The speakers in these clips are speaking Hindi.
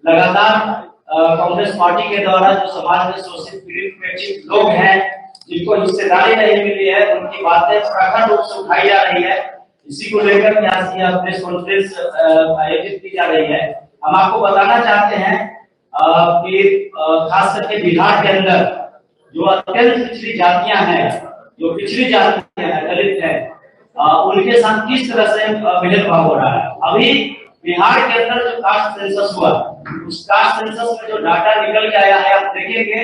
लगातार कांग्रेस पार्टी के द्वारा जो समाज में शोषित पीड़ित लोग हैं, जिनको हिस्सेदारी नहीं मिली है, उनकी बातें प्रखर रूप से उठाई जा रही है। इसी को लेकर यहाँ प्रेस कॉन्फ्रेंस आयोजित की जा रही है। हम आपको बताना चाहते हैं कि खास करके बिहार के अंदर जो अत्यंत पिछड़ी जातियां हैं, जो पिछड़ी जातियां हैं, दलित हैं, उनके साथ किस तरह से भेदभाव हो रहा है। अभी बिहार के अंदर जो कास्ट सेंसस हुआ, उस कास्ट सेंसस में जो डाटा निकल के आया है, आप देखेंगे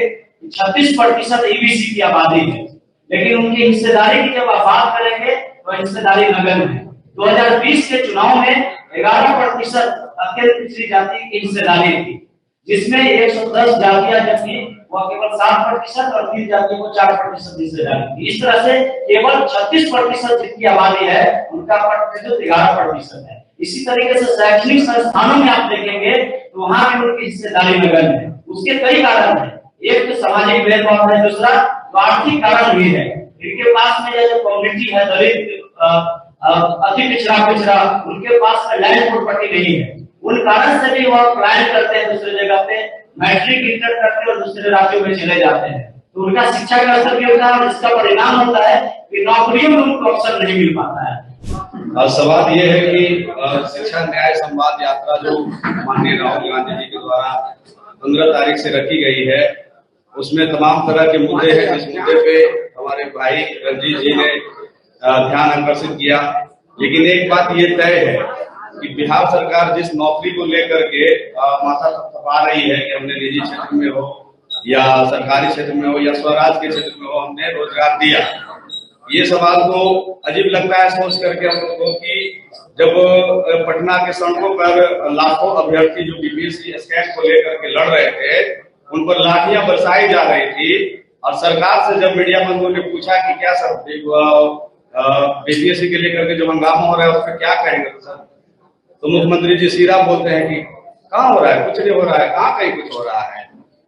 36% ईबीसी की आबादी है, लेकिन उनकी हिस्सेदारी की जब आप बात करेंगे तो हिस्सेदारी नगण्य है। 2020 के चुनाव में 11% अत्यंत पिछड़ी जाति की हिस्सेदारी थी, जिसमें 110 जातियां जो थी वह केवल 7% और 3 जातियों को 4% हिस्सेदारी थी। इस तरह से केवल 36% जितनी आबादी है उनका प्रतिशत 11% है। इसी तरीके से शैक्षणिक संस्थानों में आप देखेंगे तो वहां भी उनकी हिस्सेदारी नगण्य है। उसके कई कारण है, एक तो सामाजिक भेदभाव है, दूसरा आर्थिक कारण भी है। इनके पास में जो कम्युनिटी है, दलित अति पिछड़ा, उनके पास में लैंड प्रॉपर्टी नहीं है। उन कारण से भी वह पलायन करते हैं, दूसरे जगह पे मैट्रिक इंटर करते हैं और दूसरे राज्यों में चले जाते हैं। तो उनका शिक्षा का असर भी होता है और इसका परिणाम होता है कि नौकरियों में उनको अवसर नहीं मिल पाता है। सवाल ये है कि शिक्षा न्याय संवाद यात्रा जो माननीय राहुल गांधी जी के द्वारा 15 तारीख से रखी गई है, उसमें तमाम तरह के मुद्दे हैं। इस मुद्दे पे हमारे भाई रंजीत जी ने ध्यान आकर्षित किया, लेकिन एक बात ये तय है कि बिहार सरकार जिस नौकरी को लेकर के माथा थपथपा रही है कि हमने निजी क्षेत्र में हो या सरकारी क्षेत्र में हो या स्वराज के क्षेत्र में हो, हमने रोजगार दिया, ये सवाल तो अजीब लगता है सोच करके हम लोगों को कि जब पटना के सड़कों पर लाखों अभ्यर्थी जो बीपीएससी स्कैम को लेकर के लड़ रहे थे, उन पर लाठियां बरसाई जा रही थी, और सरकार से जब मीडिया बंधुओं ने पूछा कि क्या सर बीपीएससी के लेकर के जो हंगामा हो रहा है उस पर क्या कहेंगे सर, तो मुख्यमंत्री जी सीधा बोलते हैं कि कहाँ हो रहा है, कुछ नहीं हो रहा है, कहाँ कहीं कुछ हो रहा है।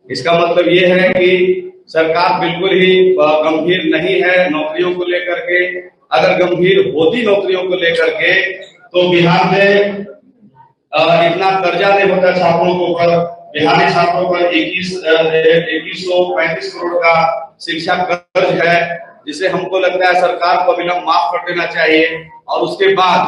इसका मतलब ये है कि सरकार बिल्कुल ही गंभीर नहीं है नौकरियों को लेकर के। अगर गंभीर होती नौकरियों को लेकर के तो बिहार में इतना कर्जा नहीं होता छात्रों को ऊपर। बिहारी छात्रों पर 2135 करोड़ का शिक्षा कर्ज है, जिसे हमको लगता है सरकार को अविलंब माफ कर देना चाहिए। और उसके बाद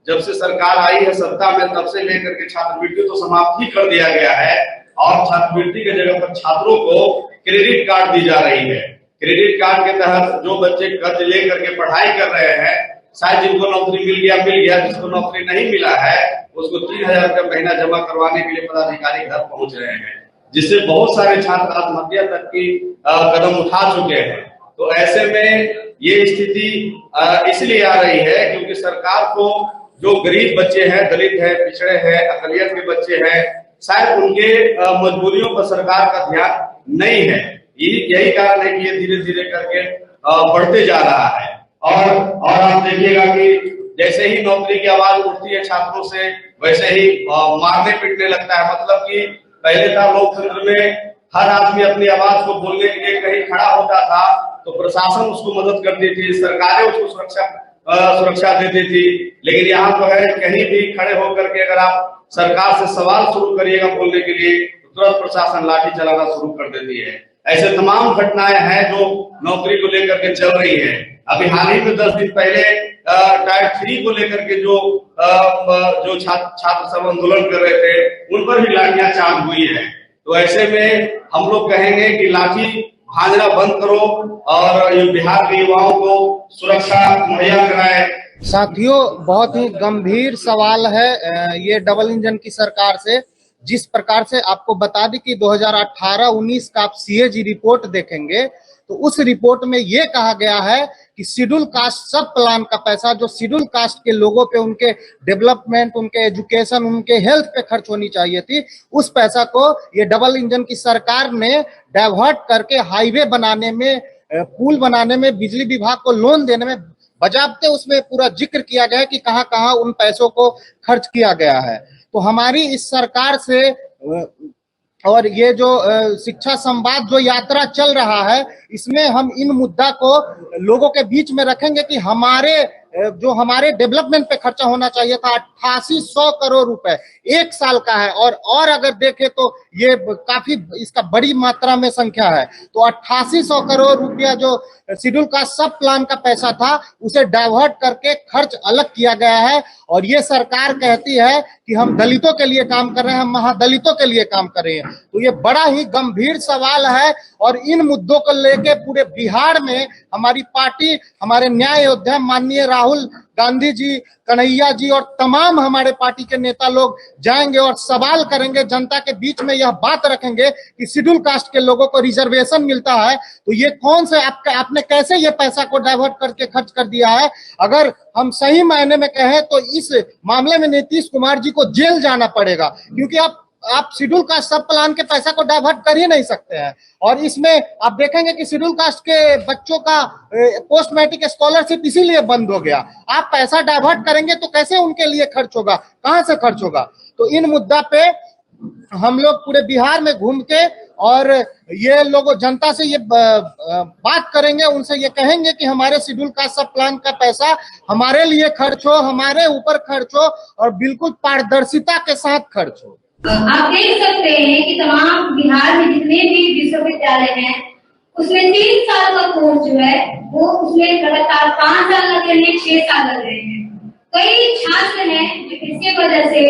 जब से सरकार आई है सत्ता में, तब से लेकर के छात्रवृत्ति तो समाप्त ही कर दिया गया है, और छात्रवृत्ति के जगह पर छात्रों को क्रेडिट कार्ड दी जा रही है। क्रेडिट कार्ड के तहत जो बच्चे कर्ज लेकर के पढ़ाई कर रहे हैं, शायद जिनको नौकरी मिल गया, जिसको नौकरी नहीं मिला है उसको 3000 रुपया महीना जमा करवाने के लिए पदाधिकारी घर पहुंच रहे हैं, जिससे बहुत सारे छात्र आत्महत्या तक की कदम उठा चुके हैं। तो ऐसे में ये स्थिति इसलिए आ रही है क्योंकि सरकार को जो गरीब बच्चे हैं, दलित है, पिछड़े हैं, अकलियत के बच्चे हैं, शायद उनके मजबूरियों पर सरकार का ध्यान नहीं है। यही कारण है कि ये धीरे धीरे करके बढ़ते जा रहा है। और आप देखिएगा कि जैसे ही नौकरी की आवाज उठती है छात्रों से, वैसे ही मारने पीटने लगता है। मतलब कि पहले था लोकतंत्र में हर आदमी अपनी आवाज को बोलने के लिए कहीं खड़ा होता था तो प्रशासन उसको मदद करती थी, सरकारें उसको सुरक्षा देती थी। लेकिन यहाँ तो है कहीं भी खड़े होकर के अगर आप सरकार से सवाल शुरू करिएगा बोलने के लिए तो तुरंत प्रशासन लाठी चलाना शुरू कर देती है। ऐसे तमाम घटनाएं हैं जो नौकरी को लेकर के चल रही है। अभी हाल ही में 10 दिन पहले टायर 3 को लेकर के जो छात्र सब आंदोलन कर रहे थे, उन पर भी लाठियां चार्ज हुई है। तो ऐसे में हम लोग कहेंगे कि लाठी भांजना बंद करो और बिहार के युवाओं को सुरक्षा मुहैया कराए। साथियों, बहुत ही गंभीर सवाल है ये डबल इंजन की सरकार से। जिस प्रकार से आपको बता दें कि 2018-19 का आप सीएजी रिपोर्ट देखेंगे तो उस रिपोर्ट में ये कहा गया है कि शेड्यूल कास्ट सब प्लान का पैसा जो शेड्यूल कास्ट के लोगों पे उनके डेवलपमेंट, उनके एजुकेशन, उनके हेल्थ पे खर्च होनी चाहिए थी, उस पैसा को ये डबल इंजन की सरकार ने डाइवर्ट करके हाईवे बनाने में, पुल बनाने में, बिजली विभाग को लोन देने में बजाबते उसमें पूरा जिक्र किया गया है कि कहां कहां उन पैसों को खर्च किया गया है। तो हमारी इस सरकार से और ये जो शिक्षा संवाद जो यात्रा चल रहा है, इसमें हम इन मुद्दा को लोगों के बीच में रखेंगे कि हमारे जो हमारे डेवलपमेंट पे खर्चा होना चाहिए था 8800 करोड़ रुपए एक साल का है, और अगर देखें तो ये काफी इसका बड़ी मात्रा में संख्या है। तो 8800 करोड़ रुपया जो शेड्यूल कास्ट सब प्लान का पैसा था उसे डाइवर्ट करके खर्च अलग किया गया है। और ये सरकार कहती है कि हम दलितों के लिए काम कर रहे हैं, हम महादलितों के लिए काम कर रहे हैं। तो ये बड़ा ही गंभीर सवाल है और इन मुद्दों को लेके पूरे बिहार में हमारी पार्टी, हमारे न्याय योद्धा माननीय राहुल गांधी जी, कन्हैया जी और तमाम हमारे पार्टी के नेता लोग जाएंगे और सवाल करेंगे, जनता के बीच में यह बात रखेंगे कि शेड्यूल कास्ट के लोगों को रिजर्वेशन मिलता है तो ये कौन से आपने कैसे ये पैसा को डाइवर्ट करके खर्च कर दिया है। अगर हम सही मायने में कहें तो इस मामले में नीतीश कुमार जी को जेल जाना पड़ेगा, क्योंकि आप शेड्यूल कास्ट सब प्लान के पैसा को डाइवर्ट कर ही नहीं सकते हैं। और इसमें आप देखेंगे कि शेड्यूल कास्ट के बच्चों का पोस्ट मैट्रिक स्कॉलरशिप इसीलिए बंद हो गया। आप पैसा डाइवर्ट करेंगे तो कैसे उनके लिए खर्च होगा, कहां से खर्च होगा। तो इन मुद्दा पे हम लोग पूरे बिहार में घूम के और ये लोगों जनता से ये बात करेंगे, उनसे ये कहेंगे कि हमारे शेड्यूल कास्ट सब प्लान का पैसा हमारे लिए खर्च हो, हमारे ऊपर खर्च हो और बिल्कुल पारदर्शिता के साथ खर्च हो। आप देख सकते हैं कि तमाम बिहार में जितने भी विश्वविद्यालय हैं उसमें 3 साल का कोर्स जो है वो उसमें लगातार 5 साल लग रहे हैं, 6 साल लग रहे हैं। कई छात्र हैं जो इसके वजह से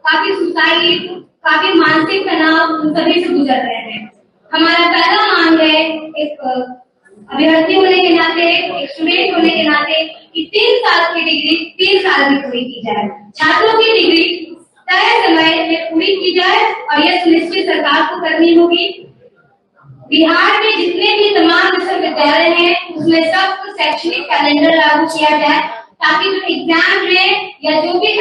काफी सुसाइड, काफी मानसिक तनाव उन सभी से गुजर रहे हैं। हमारा पहला मांग है एक अभ्यर्थी होने के नाते, एक स्टूडेंट होने के नाते कि 3 साल की डिग्री 3 साल में पूरी की जाए। छात्रों की डिग्री तय समय में पूरी की जाए और यह सुनिश्चित सरकार को करनी होगी। बिहार में जितने भी तमाम विश्वविद्यालय हैं उसमें सब शैक्षणिक कैलेंडर लागू किया जाए ताकि जो एग्जाम है या जो भी